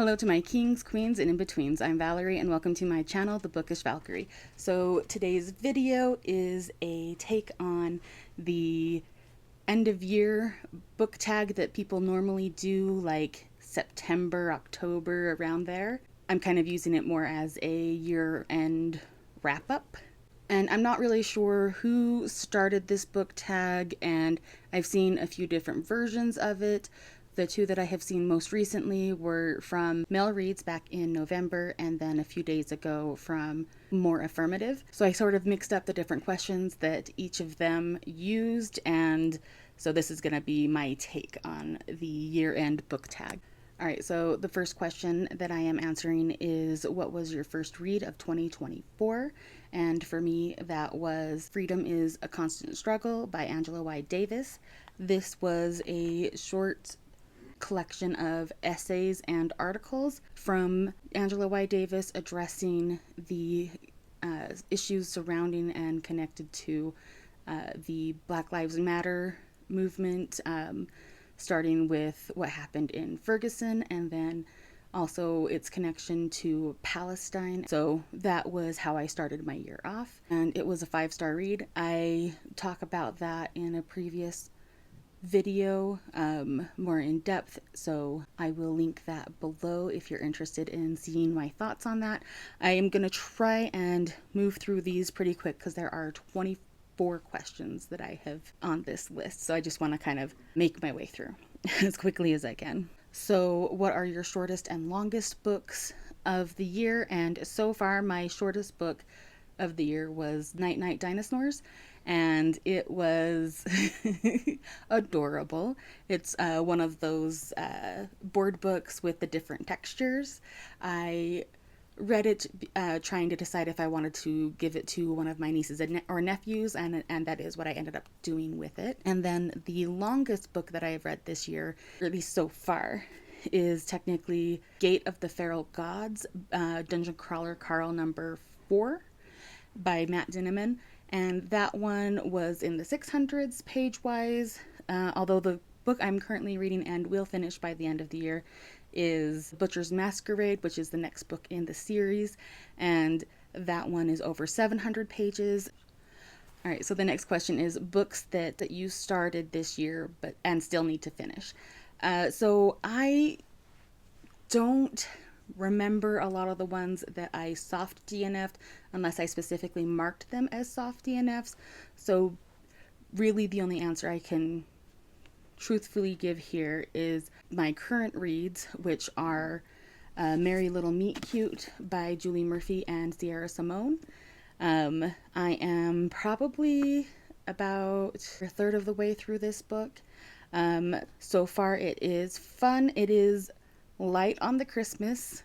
Hello to my kings, queens, and in-betweens. I'm Valerie, and welcome to my channel, The Bookish Valkyrie. So today's video is a take on the end-of-year book tag that people normally do, like September, October, around there. I'm kind of using it more as a year-end wrap-up. And I'm not really sure who started this book tag, and I've seen a few different versions of it. The two that I have seen most recently were from Mel Reads back in November, and then a few days ago from More Affirmative. So I sort of mixed up the different questions that each of them used, and so this is going to be my take on the year-end book tag. All right, so the first question that I am answering is, what was your first read of 2024? And for me, that was Freedom is a Constant Struggle by Angela Y. Davis. This was a short collection of essays and articles from Angela Y. Davis addressing the issues surrounding and connected to the Black Lives Matter movement, starting with what happened in Ferguson and then also its connection to Palestine. So that was how I started my year off, and it was a 5-star read. I talk about that in a previous video more in depth, so I will link that below if you're interested in seeing my thoughts on that. I am going to try and move through these pretty quick because there are 24 questions that I have on this list, so I just want to kind of make my way through as quickly as I can. So what are your shortest and longest books of the year? And so far my shortest book of the year was Night Night Dinosaurs, and it was adorable. It's one of those board books with the different textures. I read it trying to decide if I wanted to give it to one of my nieces or nephews, and that is what I ended up doing with it. And then the longest book that I have read this year, or at least so far, is technically Gate of the Feral Gods, Dungeon Crawler Carl number 4 by Matt Dinniman. And that one was in the 600s page-wise, although the book I'm currently reading and will finish by the end of the year is Butcher's Masquerade, which is the next book in the series, and that one is over 700 pages. All right, so the next question is books that you started this year and still need to finish. So I don't remember a lot of the ones that I soft DNF'd unless I specifically marked them as soft DNFs. So really the only answer I can truthfully give here is my current reads, which are Merry Little Meet Cute by Julie Murphy and Sierra Simone. I am probably about a third of the way through this book. So far it is fun. It is light on the Christmas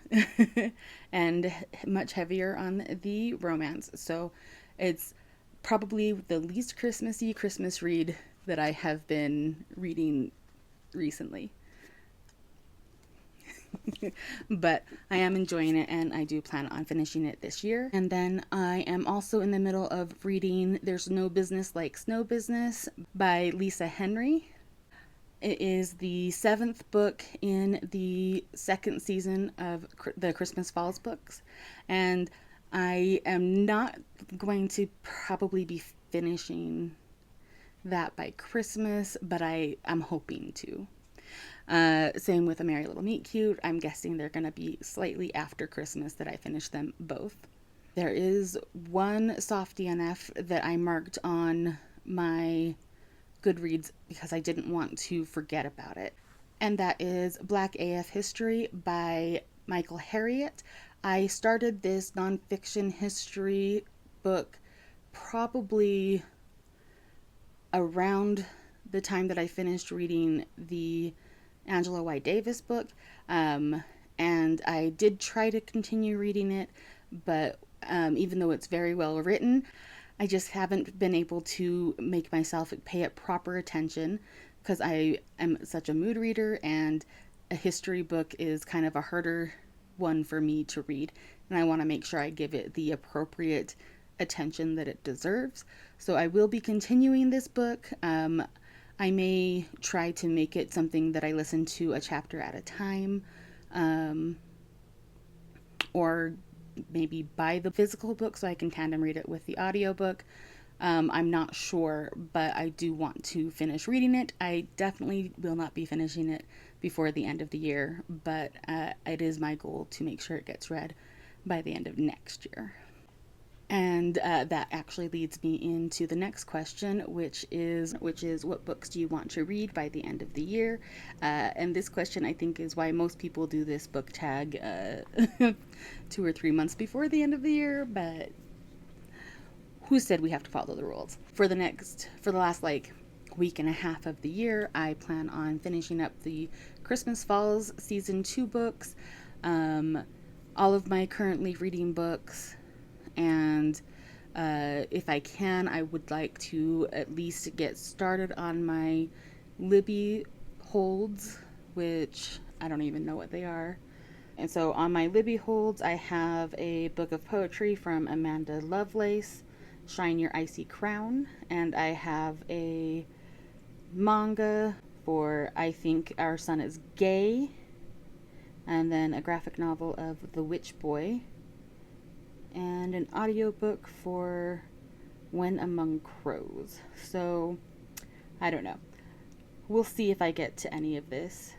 and much heavier on the romance. So it's probably the least Christmassy Christmas read that I have been reading recently. But I am enjoying it, and I do plan on finishing it this year. And then I am also in the middle of reading There's No Business Like Snow Business by Lisa Henry. It is the 7th book in the 2nd season of the Christmas Falls books, and I am not going to probably be finishing that by Christmas, but I'm hoping to. Same with A Merry Little Meet Cute. I'm guessing they're going to be slightly after Christmas that I finish them both. There is one soft DNF that I marked on my Goodreads because I didn't want to forget about it, and that is Black AF History by Michael Harriot. I started this nonfiction history book probably around the time that I finished reading the Angela Y. Davis book, and I did try to continue reading it, but even though it's very well written, I just haven't been able to make myself pay it proper attention because I am such a mood reader, and a history book is kind of a harder one for me to read, and I want to make sure I give it the appropriate attention that it deserves. So I will be continuing this book. I may try to make it something that I listen to a chapter at a time, or maybe buy the physical book so I can tandem read it with the audiobook. I'm not sure, but I do want to finish reading it. I definitely will not be finishing it before the end of the year, but it is my goal to make sure it gets read by the end of next year. And that actually leads me into the next question, which is what books do you want to read by the end of the year? And this question, I think, is why most people do this book tag 2 or 3 months before the end of the year, but who said we have to follow the rules? For the last week and a half of the year, I plan on finishing up the Christmas Falls season 2 books, all of my currently reading books, and if I can, I would like to at least get started on my Libby holds, which I don't even know what they are. And so on my Libby holds, I have a book of poetry from Amanda Lovelace, Shine Your Icy Crown, and I have a manga for I Think Our Son is Gay, and then a graphic novel of The Witch Boy, and an audiobook for When Among Crows. So, I don't know. We'll see if I get to any of this.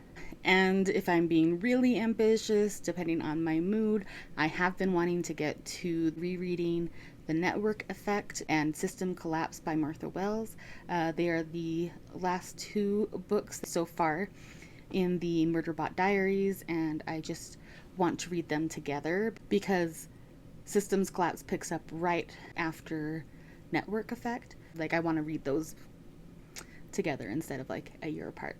And if I'm being really ambitious, depending on my mood, I have been wanting to get to rereading The Network Effect and System Collapse by Martha Wells. They are the last 2 books so far in the Murderbot Diaries, and I just want to read them together because Systems Collapse picks up right after Network Effect. I want to read those together instead of a year apart.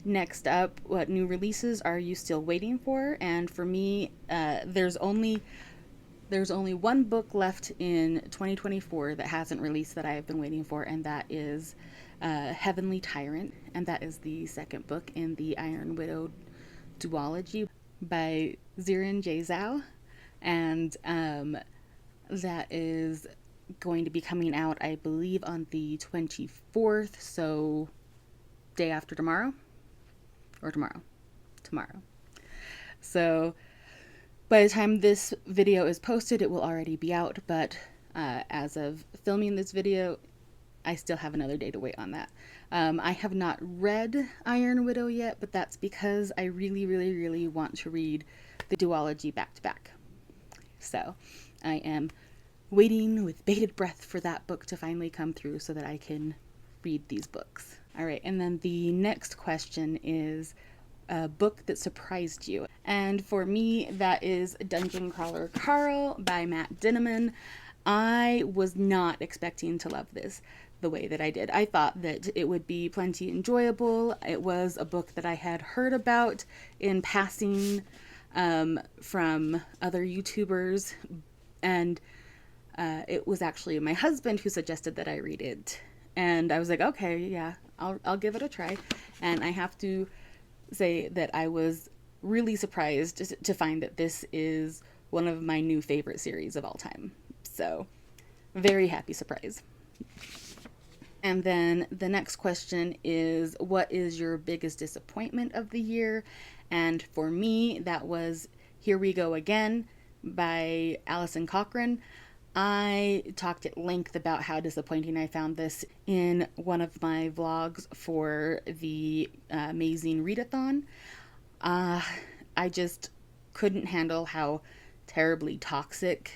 Next up, what new releases are you still waiting for? And for me, there's only one book left in 2024 that hasn't released that I have been waiting for, and that is Heavenly Tyrant, and that is the second book in the Iron Widow duology by Zirin J. Zhao. And that is going to be coming out, I believe, on the 24th, so day after tomorrow, or tomorrow. So by the time this video is posted, it will already be out, but as of filming this video, I still have another day to wait on that. I have not read Iron Widow yet, but that's because I really, really, really want to read the duology back to back. So I am waiting with bated breath for that book to finally come through so that I can read these books. All right, and then the next question is a book that surprised you. And for me, that is Dungeon Crawler Carl by Matt Dinneman. I was not expecting to love this the way that I did. I thought that it would be plenty enjoyable. It was a book that I had heard about in passing from other YouTubers, and it was actually my husband who suggested that I read it, and I was like, okay, yeah, I'll give it a try. And I have to say that I was really surprised to find that this is one of my new favorite series of all time. So, very happy surprise. And then the next question is, what is your biggest disappointment of the year? And for me, that was Here We Go Again by Alison Cochrane. I talked at length about how disappointing I found this in one of my vlogs for the Amazing Readathon. I just couldn't handle how terribly toxic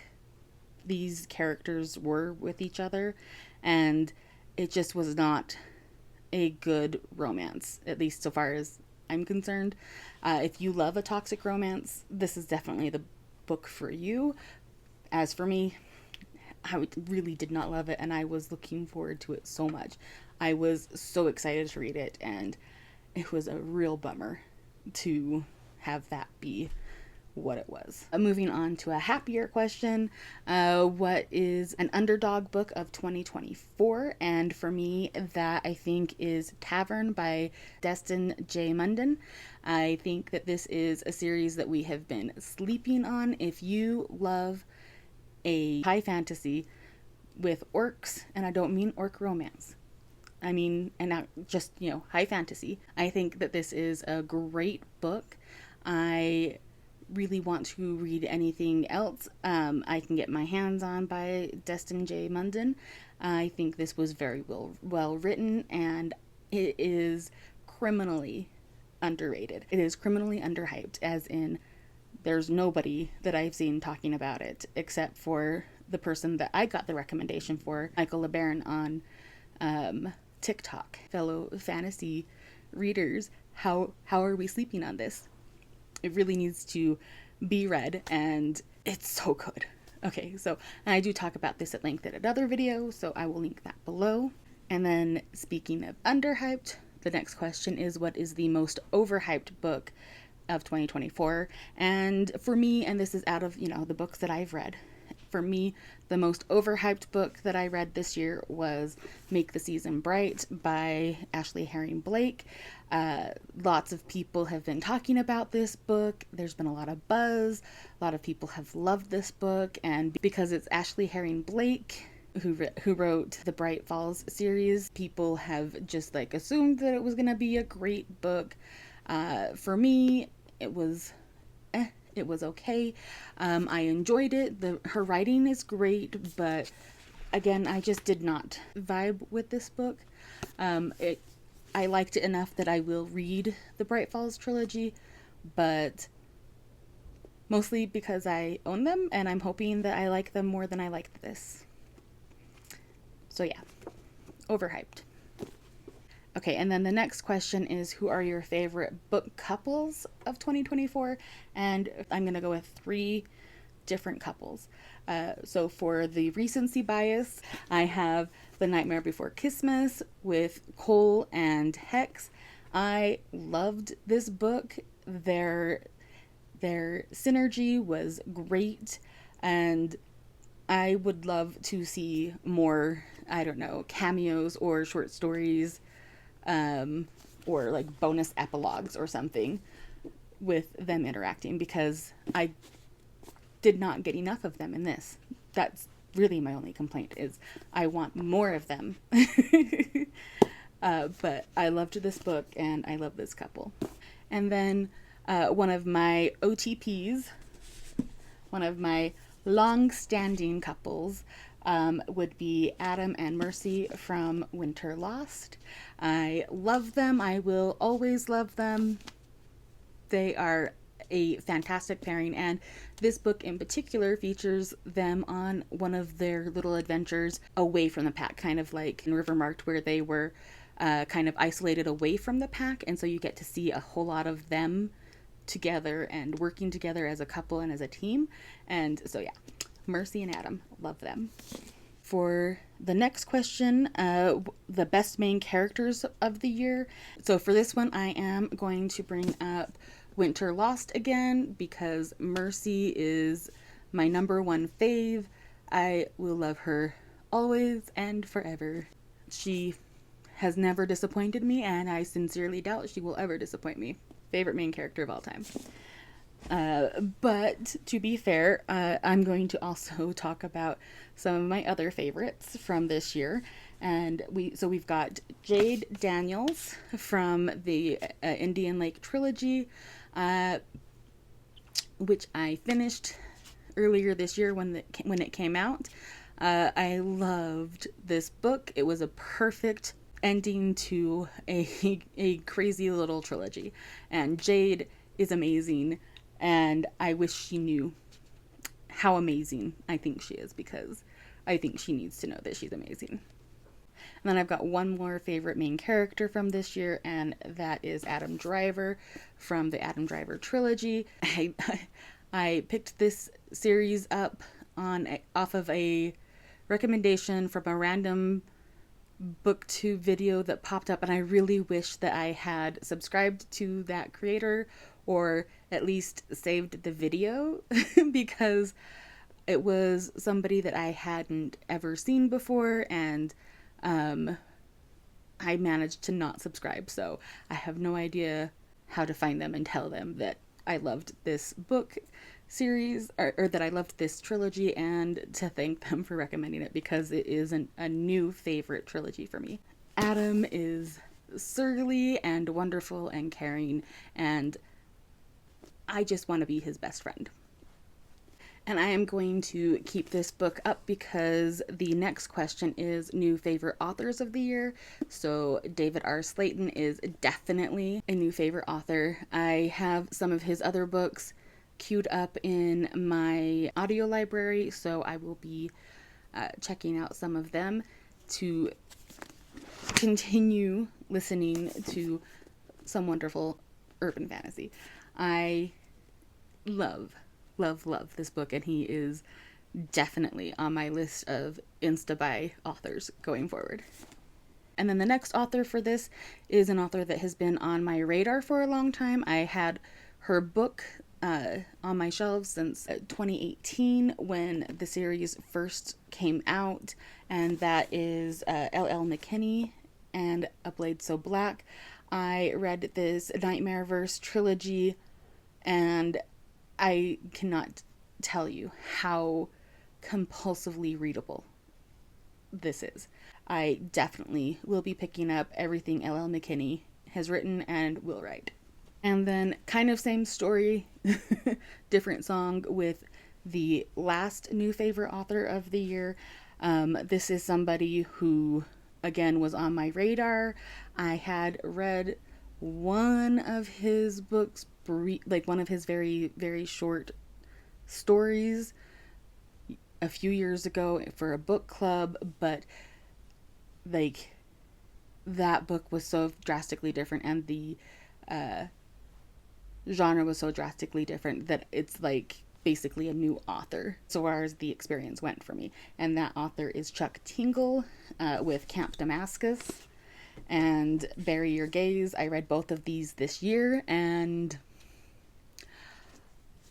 these characters were with each other, and it just was not a good romance, at least so far as I'm concerned. If you love a toxic romance, this is definitely the book for you. As for me, I really did not love it, and I was looking forward to it so much. I was so excited to read it, and it was a real bummer to have that be what it was. Moving on to a happier question, what is an underdog book of 2024? And for me, that I think is Tavern by Destin J. Munden. I think that this is a series that we have been sleeping on. If you love a high fantasy with orcs, and I don't mean orc romance, I mean, and not just, high fantasy, I think that this is a great book. I really want to read anything else I can get my hands on by Destin J. Munden. I think this was very well written, and it is criminally underrated. It is criminally underhyped, as in there's nobody that I've seen talking about it except for the person that I got the recommendation for, Michael LeBaron, on TikTok. Fellow fantasy readers, how are we sleeping on this? It really needs to be read, and it's so good. Okay, so I do talk about this at length in another video, so I will link that below. And then, speaking of underhyped, the next question is, what is the most overhyped book of 2024? And for me, and this is out of, the books that I've read, for me, the most overhyped book that I read this year was Make the Season Bright by Ashley Herring Blake. Lots of people have been talking about this book. There's been a lot of buzz. A lot of people have loved this book. And because it's Ashley Herring Blake who wrote the Bright Falls series, people have just assumed that it was going to be a great book. For me, it was okay. I enjoyed it. Her writing is great, but again, I just did not vibe with this book. I liked it enough that I will read the Bright Falls trilogy, but mostly because I own them, and I'm hoping that I like them more than I liked this. So yeah, overhyped. Okay, and then the next question is, who are your favorite book couples of 2024? And I'm going to go with 3 different couples. So for the recency bias, I have The Nightmare Before Christmas with Cole and Hex. I loved this book. Their synergy was great, and I would love to see more, cameos or short stories, or bonus epilogues or something with them interacting, because I did not get enough of them in this. That's really my only complaint, is I want more of them. But I loved this book, and I love this couple. And then one of my OTPs, one of my long-standing couples, would be Adam and Mercy from Winter Lost. I love them. I will always love them. They are a fantastic pairing, and this book in particular features them on one of their little adventures away from the pack, kind of like in River Marked, where they were kind of isolated away from the pack, and so you get to see a whole lot of them together and working together as a couple and as a team. And so yeah, Mercy and Adam, love them. For the next question, the best main characters of the year. So for this one, I am going to bring up Winter Lost again, because Mercy is my #1 fave. I will love her always and forever. She has never disappointed me, and I sincerely doubt she will ever disappoint me. Favorite main character of all time. But to be fair, I'm going to also talk about some of my other favorites from this year. And we've got Jade Daniels from the Indian Lake trilogy, which I finished earlier this year when it came out. I loved this book. It was a perfect ending to a crazy little trilogy, and Jade is amazing, and I wish she knew how amazing I think she is, because I think she needs to know that she's amazing. And then I've got one more favorite main character from this year, and that is Adam Driver from the Adam Driver trilogy. I picked this series up off of a recommendation from a random booktube video that popped up, and I really wish that I had subscribed to that creator, or at least saved the video, because it was somebody that I hadn't ever seen before, and I managed to not subscribe, so I have no idea how to find them and tell them that I loved this book series, or that I loved this trilogy, and to thank them for recommending it, because it is a new favorite trilogy for me. Adam is surly and wonderful and caring, and I just want to be his best friend. And I am going to keep this book up because the next question is new favorite authors of the year. So David R. Slayton is definitely a new favorite author. I have some of his other books queued up in my audio library, so I will be checking out some of them to continue listening to some wonderful urban fantasy. I love this book, and he is definitely on my list of insta-buy authors going forward. And then the next author for this is an author that has been on my radar for a long time. I had her book on my shelves since 2018 when the series first came out, and that is L.L. McKinney and A Blade So Black. I read this Nightmareverse trilogy, and I cannot tell you how compulsively readable this is. I definitely will be picking up everything L.L. McKinney has written and will write. And then, kind of same story, different song with the last new favorite author of the year. This is somebody who, again, was on my radar. I had read one of his books, like one of his very, very short stories a few years ago for a book club, but like that book was so drastically different, and the genre was so drastically different that it's like basically a new author so far as the experience went for me. And that author is Chuck Tingle with Camp Damascus and Bury Your Gaze. I read both of these this year, and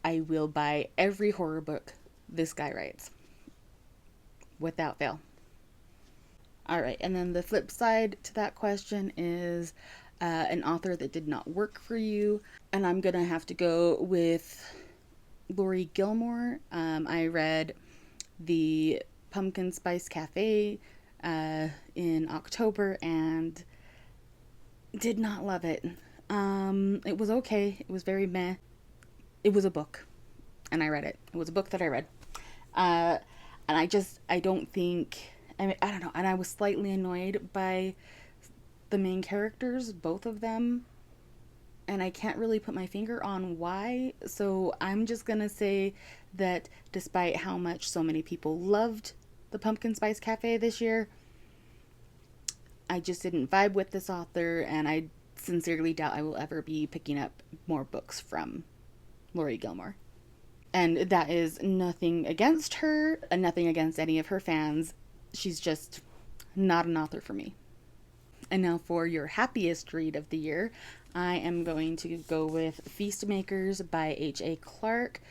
I will buy every horror book this guy writes without fail. All right, and then the flip side to that question is an author that did not work for you, and I'm gonna have to go with Lori Gilmore. I read the Pumpkin Spice Cafe in October and did not love it. It was okay. It was very meh. It was a book, and I read it. It was a book that I read. And I don't think, I don't know, and I was slightly annoyed by the main characters, both of them, and I can't really put my finger on why, so I'm just gonna say that despite how much so many people loved the Pumpkin Spice Cafe this year, I just didn't vibe with this author, and I sincerely doubt I will ever be picking up more books from Lori Gilmore. And that is nothing against her, and nothing against any of her fans. She's just not an author for me. And now for your happiest read of the year, I am going to go with Feastmakers by H.A. Clark.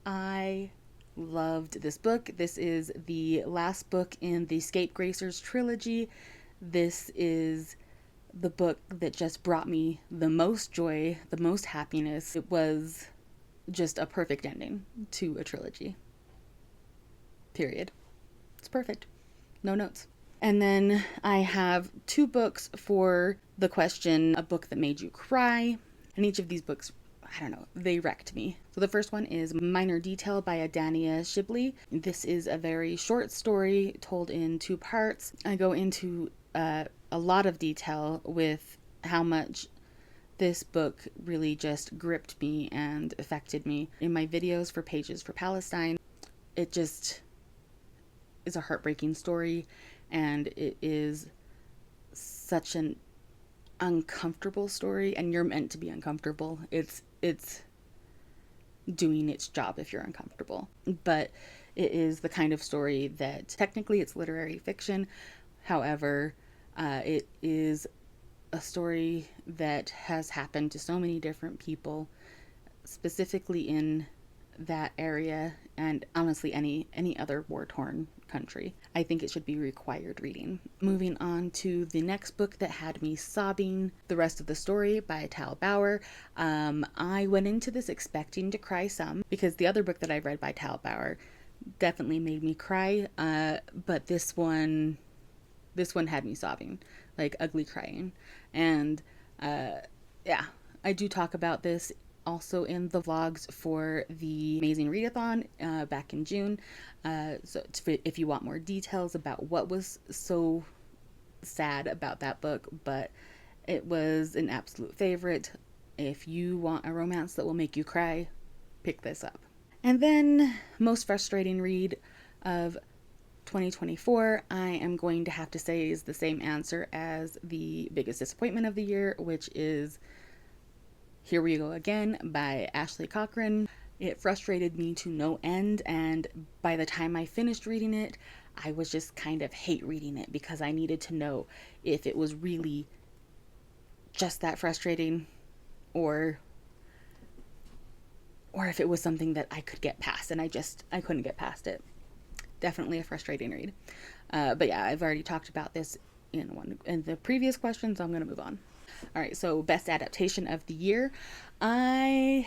I loved this book. This is the last book in the Scapegracers trilogy. This is the book that just brought me the most joy, the most happiness. It was just a perfect ending to a trilogy. Period. It's perfect. No notes. And then I have two books for the question, a book that made you cry. And each of these books, I don't know, they wrecked me. So the first one is Minor Detail by Adania Shibley. This is a very short story told in two parts. I go into a lot of detail with how much this book really just gripped me and affected me. In my videos for Pages for Palestine, it just is a heartbreaking story, and it is such an uncomfortable story, and you're meant to be uncomfortable. It's doing its job if you're uncomfortable. But it is the kind of story that technically it's literary fiction. However, it is a story that has happened to so many different people, specifically in that area, and honestly any other war-torn country. I think it should be required reading. Moving on to the next book that had me sobbing, The Rest of the Story by Tal Bauer. I went into this expecting to cry some, because the other book that I read by Tal Bauer definitely made me cry, but this one had me sobbing, like ugly crying. And yeah, I do talk about this also in the vlogs for the Amazing Readathon back in June. So if you want more details about what was so sad about that book, but it was an absolute favorite. If you want a romance that will make you cry, pick this up. And then, most frustrating read of 2024, I am going to have to say is the same answer as the biggest disappointment of the year, which is Here We Go Again by Ashley Cochran. It frustrated me to no end, and by the time I finished reading it, I was just kind of hate reading it because I needed to know if it was really just that frustrating or if it was something that I could get past, and I couldn't get past it. Definitely a frustrating read. But yeah, I've already talked about this in the previous question, so I'm going to move on. All right, so best adaptation of the year. I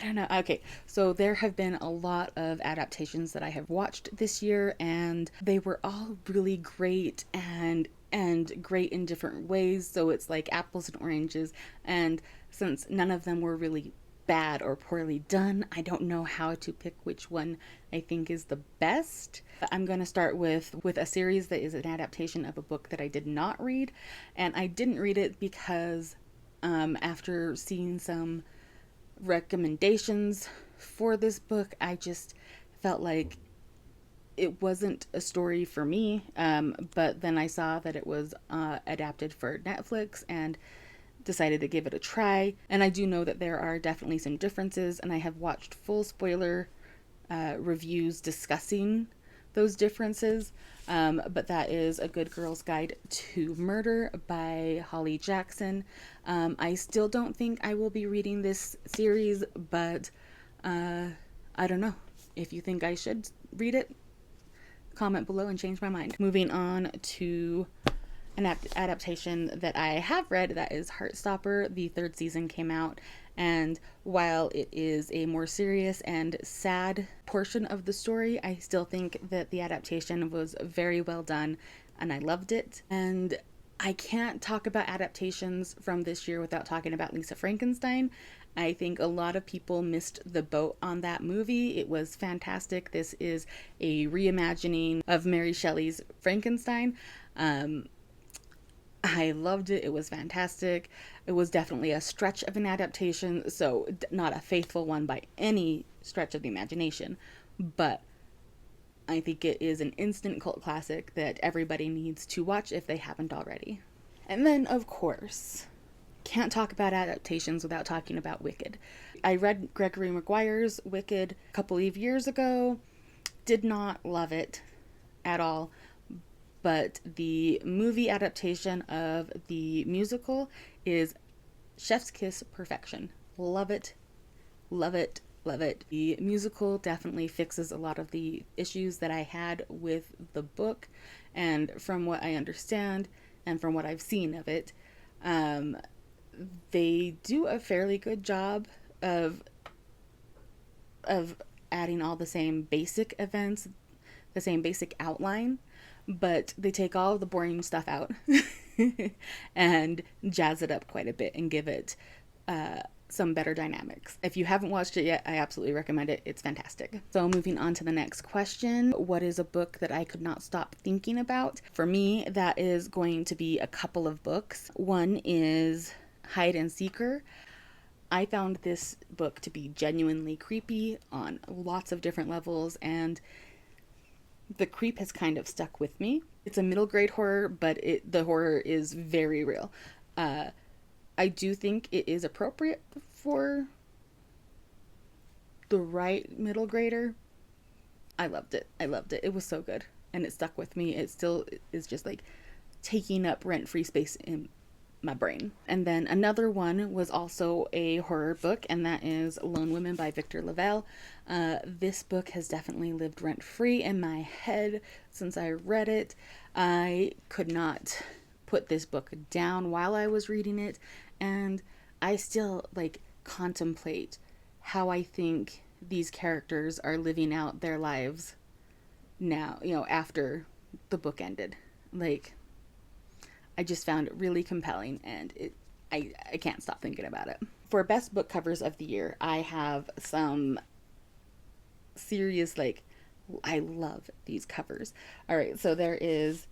don't know. Okay, so there have been a lot of adaptations that I have watched this year, and they were all really great and great in different ways. So it's like apples and oranges, and since none of them were really bad or poorly done, I don't know how to pick which one I think is the best. I'm going to start with a series that is an adaptation of a book that I did not read, and I didn't read it because after seeing some recommendations for this book, I just felt like it wasn't a story for me, but then I saw that it was adapted for Netflix and decided to give it a try. And I do know that there are definitely some differences, and I have watched full spoiler reviews discussing those differences, but that is A Good Girl's Guide to Murder by Holly Jackson. I still don't think I will be reading this series, but I don't know. If you think I should read it, comment below and change my mind. Moving on to an adaptation that I have read, that is Heartstopper. The third season came out, and while it is a more serious and sad portion of the story, I still think that the adaptation was very well done, and I loved it. And I can't talk about adaptations from this year without talking about Lisa Frankenstein. I think a lot of people missed the boat on that movie. It was fantastic. This is a reimagining of Mary Shelley's Frankenstein. I loved it. It was fantastic. It was definitely a stretch of an adaptation, so not a faithful one by any stretch of the imagination, but I think it is an instant cult classic that everybody needs to watch if they haven't already. And then, of course, can't talk about adaptations without talking about Wicked. I read Gregory Maguire's Wicked a couple of years ago, did not love it at all, but the movie adaptation of the musical is chef's kiss perfection. Love it, love it, love it. The musical definitely fixes a lot of the issues that I had with the book, and from what I understand and from what I've seen of it, they do a fairly good job of adding all the same basic events, the same basic outline, but they take all of the boring stuff out and jazz it up quite a bit and give it some better dynamics. If you haven't watched it yet, I absolutely recommend it. It's fantastic. So moving on to the next question. What is a book that I could not stop thinking about? For me, that is going to be a couple of books. One is Hide and Seeker. I found this book to be genuinely creepy on lots of different levels, and the creep has kind of stuck with me. It's a middle grade horror, but the horror is very real. I do think it is appropriate for the right middle grader. I loved it. I loved it. It was so good, and it stuck with me. It still is just like taking up rent-free space in my brain. And then another one was also a horror book, and that is Lone Women by Victor Lavelle. This book has definitely lived rent-free in my head since I read it. I could not put this book down while I was reading it, and I still contemplate how I think these characters are living out their lives now, after the book ended. I just found it really compelling, and I can't stop thinking about it. For best book covers of the year, I have some serious, like, I love these covers. All right, so there is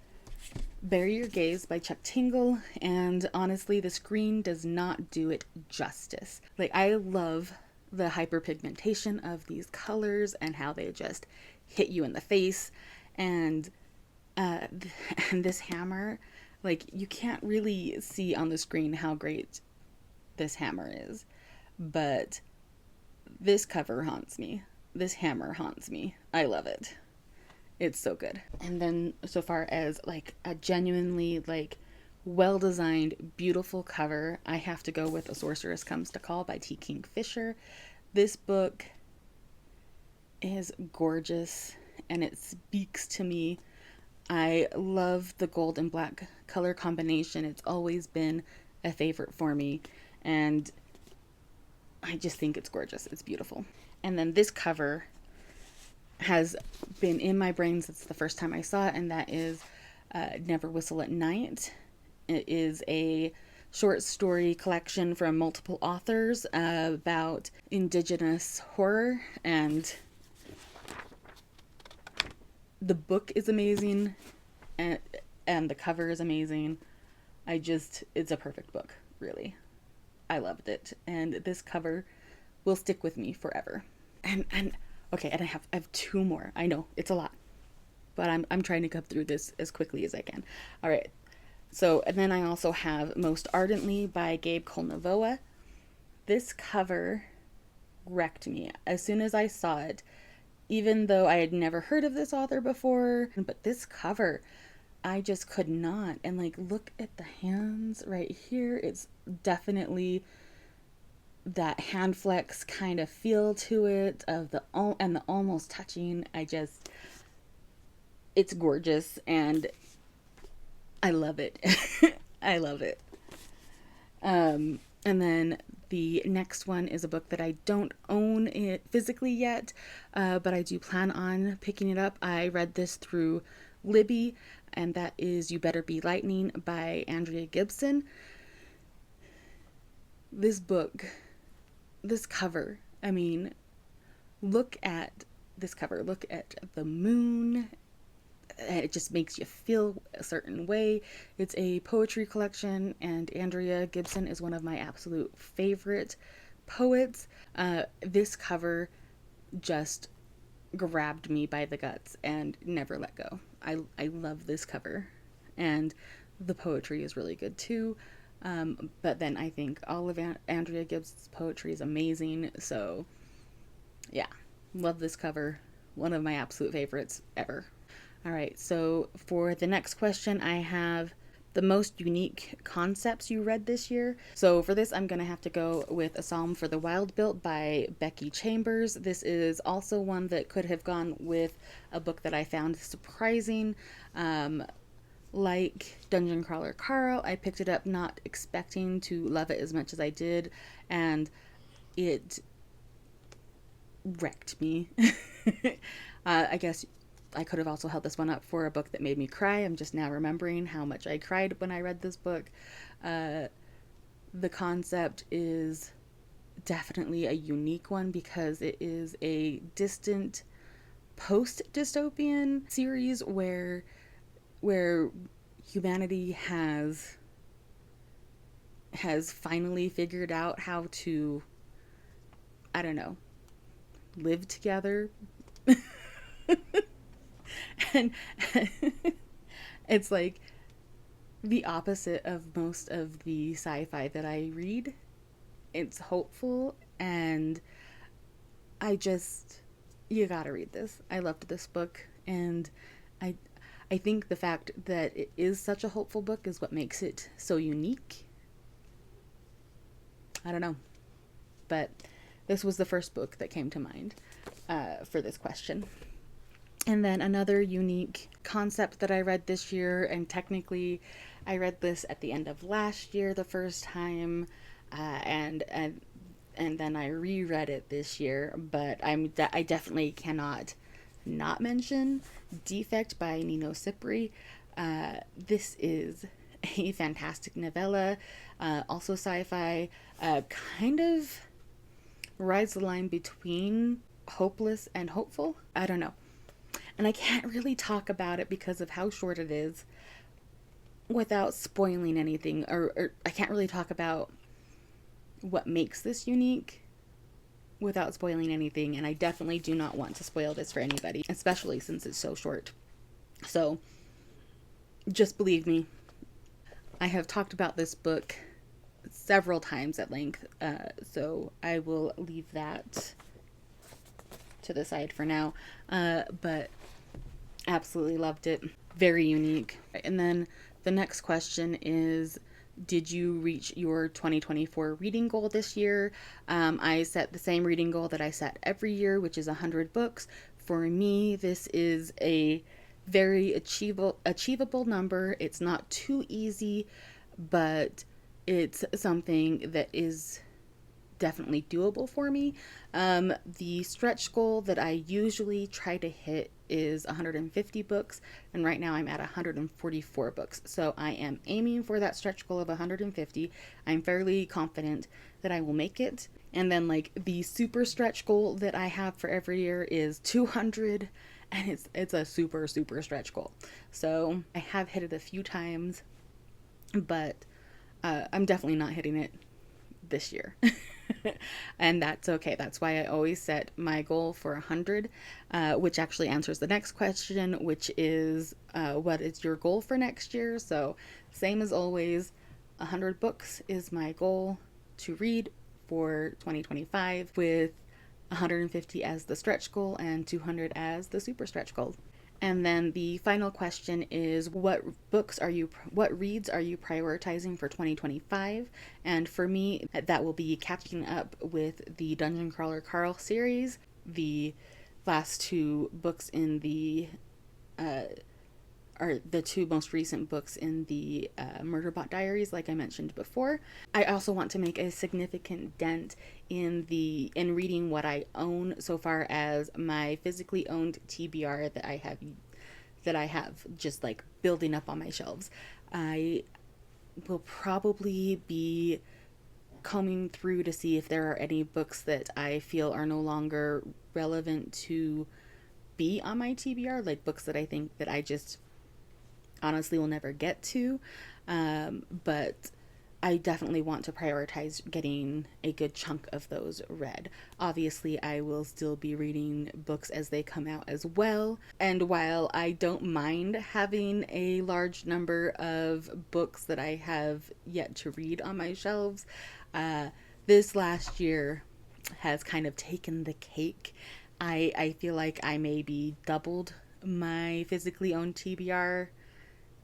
Bury Your Gaze by Chuck Tingle, and honestly, the screen does not do it justice. Like, I love the hyperpigmentation of these colors and how they just hit you in the face, and and this hammer, like, you can't really see on the screen how great this hammer is, but this cover haunts me. This hammer haunts me. I love it. It's so good. And then so far as like a genuinely like well-designed, beautiful cover, I have to go with A Sorceress Comes to Call by T. Kingfisher. This book is gorgeous and it speaks to me. I love the gold and black color combination. It's always been a favorite for me, and I just think it's gorgeous. It's beautiful. And then this cover has been in my brain since the first time I saw it, and that is Never Whistle at Night. It is a short story collection from multiple authors about Indigenous horror, and the book is amazing, and the cover is amazing. It's a perfect book, really. I loved it, and this cover will stick with me forever. And okay, and I have two more. I know it's a lot, but I'm trying to cut through this as quickly as I can. All right. So, and then I also have Most Ardently by Gabe Kolnavoa. This cover wrecked me as soon as I saw it, even though I had never heard of this author before. But this cover, I just could not. And like, look at the hands right here. It's definitely that hand flex kind of feel to it of the almost touching. It's gorgeous and I love it. I love it. And then the next one is a book that I don't own it physically yet, but I do plan on picking it up. I read this through Libby, and that is You Better Be Lightning by Andrea Gibson. This book, this cover, I mean, look at this cover. Look at the moon. It just makes you feel a certain way. It's a poetry collection, and Andrea Gibson is one of my absolute favorite poets. This cover just grabbed me by the guts and never let go. I love this cover, and the poetry is really good too. But then I think all of Andrea Gibson's poetry is amazing. So yeah, love this cover. One of my absolute favorites ever. All right, so for the next question, I have the most unique concepts you read this year. So for this, I'm going to have to go with A Psalm for the Wild Built by Becky Chambers. This is also one that could have gone with a book that I found surprising. Like Dungeon Crawler Carl, I picked it up not expecting to love it as much as I did, and it wrecked me. I guess I could have also held this one up for a book that made me cry. I'm just now remembering how much I cried when I read this book. The concept is definitely a unique one because it is a distant post-dystopian series where humanity has finally figured out how to, I don't know, live together. And it's like the opposite of most of the sci-fi that I read. It's hopeful, and you gotta read this. I loved this book, and I think the fact that it is such a hopeful book is what makes it so unique. I don't know, but this was the first book that came to mind for this question. And then another unique concept that I read this year, and technically I read this at the end of last year the first time, and then I reread it this year, but I definitely cannot not mention Defect by Nino Cipri. This is a fantastic novella, also sci-fi, kind of rides the line between hopeless and hopeful. I don't know. And I can't really talk about it because of how short it is without spoiling anything, or I can't really talk about what makes this unique without spoiling anything, and I definitely do not want to spoil this for anybody, especially since it's so short. So just believe me, I have talked about this book several times at length, so I will leave that to the side for now, but absolutely loved it. Very unique. And then the next question is, did you reach your 2024 reading goal this year? I set the same reading goal that I set every year, which is 100 books. For me, this is a very achievable number. It's not too easy, but it's something that is definitely doable for me. The stretch goal that I usually try to hit is 150 books, and right now I'm at 144 books. So I am aiming for that stretch goal of 150. I'm fairly confident that I will make it. And then like the super stretch goal that I have for every year is 200, and it's a super stretch goal. So I have hit it a few times, but I'm definitely not hitting it this year. And that's okay. That's why I always set my goal for 100, which actually answers the next question, which is what is your goal for next year? So same as always, 100 books is my goal to read for 2025, with 150 as the stretch goal and 200 as the super stretch goal. And then the final question is, what reads are you prioritizing for 2025? And for me, that will be catching up with the Dungeon Crawler Carl series. The last two books in the are the two most recent books in the Murderbot Diaries, like I mentioned before. I also want to make a significant dent in reading what I own, so far as my physically owned TBR that I have just like building up on my shelves. I will probably be combing through to see if there are any books that I feel are no longer relevant to be on my TBR, like books that I think that I just honestly will never get to, but I definitely want to prioritize getting a good chunk of those read. Obviously, I will still be reading books as they come out as well, and while I don't mind having a large number of books that I have yet to read on my shelves, this last year has kind of taken the cake. I feel like I maybe doubled my physically owned TBR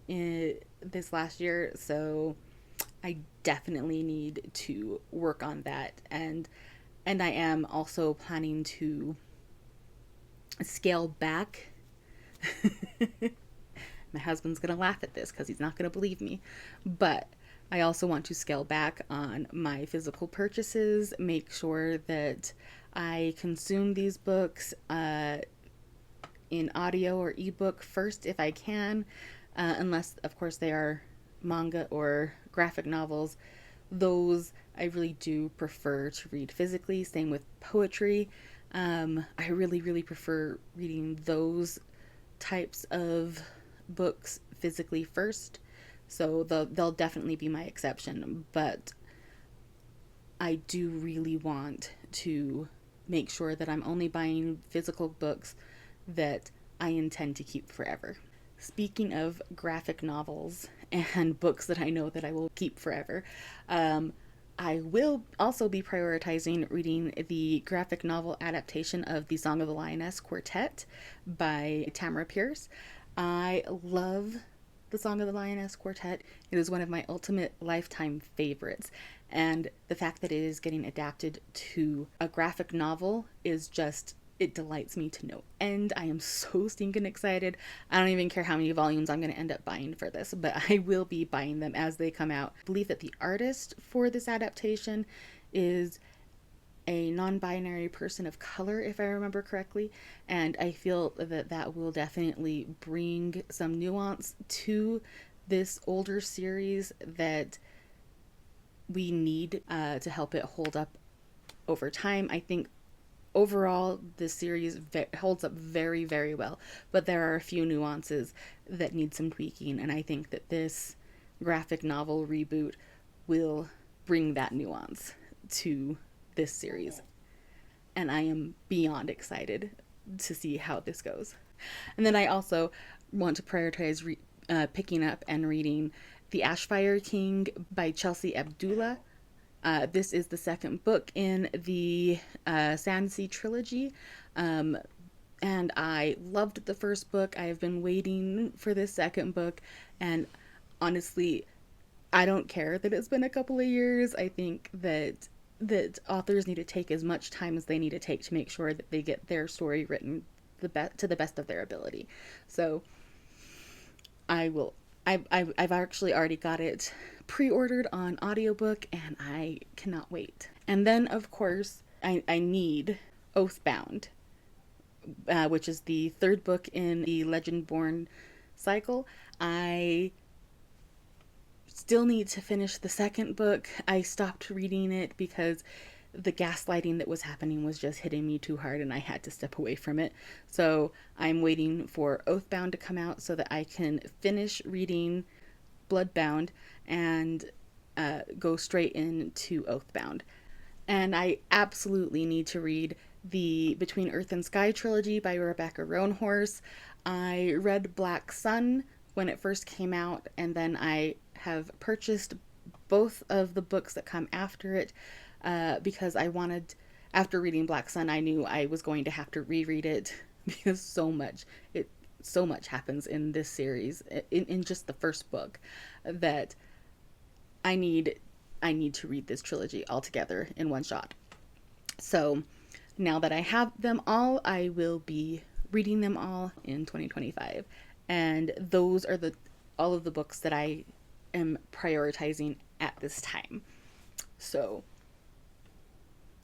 this last year, so I definitely need to work on that, and I am also planning to scale back. My husband's gonna laugh at this because he's not gonna believe me, but I also want to scale back on my physical purchases, make sure that I consume these books in audio or ebook first if I can, unless, of course, they are manga or graphic novels. Those I really do prefer to read physically. Same with poetry. I really prefer reading those types of books physically first. So they'll definitely be my exception. But I do really want to make sure that I'm only buying physical books that I intend to keep forever. Speaking of graphic novels and books that I know that I will keep forever, I will also be prioritizing reading the graphic novel adaptation of The Song of the Lioness Quartet by Tamara Pierce. I love The Song of the Lioness Quartet. It is one of my ultimate lifetime favorites, and the fact that it is getting adapted to a graphic novel is just, it delights me to no end. I am so stinking excited. I don't even care how many volumes I'm going to end up buying for this, but I will be buying them as they come out. I believe that the artist for this adaptation is a non-binary person of color, if I remember correctly, and I feel that that will definitely bring some nuance to this older series that we need to help it hold up over time. I think overall this series holds up very, very well, but there are a few nuances that need some tweaking, and I think that this graphic novel reboot will bring that nuance to this series, and I am beyond excited to see how this goes. And then I also want to prioritize picking up and reading The Ashfire King by Chelsea Abdullah. This is the second book in the Sandsea trilogy, and I loved the first book. I have been waiting for this second book, and honestly, I don't care that it's been a couple of years. I think that authors need to take as much time as they need to take to make sure that they get their story written to the best of their ability. So I've actually already got it pre-ordered on audiobook, and I cannot wait. And then, of course, I need Oathbound, which is the third book in the Legendborn cycle. I still need to finish the second book. I stopped reading it because the gaslighting that was happening was just hitting me too hard, and I had to step away from it. So I'm waiting for Oathbound to come out so that I can finish reading Bloodbound and go straight into Oathbound. And I absolutely need to read the Between Earth and Sky trilogy by Rebecca Roanhorse. I read Black Sun when it first came out, and then I have purchased both of the books that come after it because I wanted, after reading Black Sun, I knew I was going to have to reread it because so much happens in this series, in just the first book, that I need to read this trilogy all together in one shot. So now that I have them all, I will be reading them all in 2025. And those are all of the books that I am prioritizing at this time. So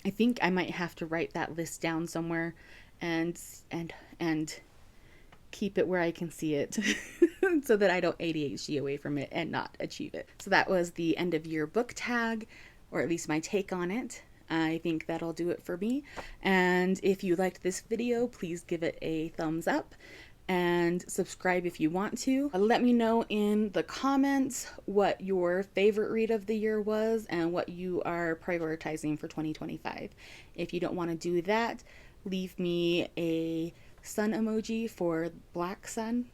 I think I might have to write that list down somewhere and keep it where I can see it so that I don't ADHD away from it and not achieve it. So that was the end of year book tag, or at least my take on it. I think that'll do it for me. And if you liked this video, please give it a thumbs up and subscribe if you want to. Let me know in the comments what your favorite read of the year was and what you are prioritizing for 2025. If you don't want to do that, leave me a sun emoji for Black Sun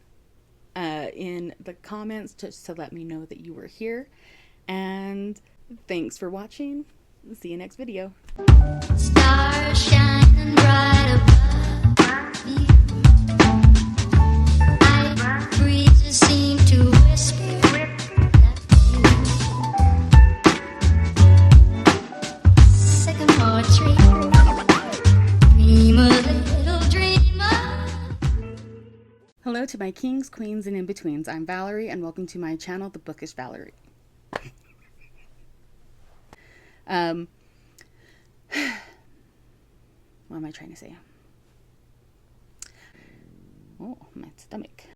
in the comments just to let me know that you were here. And thanks for watching. See you next video. Stars shining bright above me. Breezes seem to whisper that sycamore tree. Dream a little dreamer. Hello to my kings, queens, and in-betweens. I'm Valerie, and welcome to my channel, The Bookish Valerie. What am I trying to say? Oh, my stomach.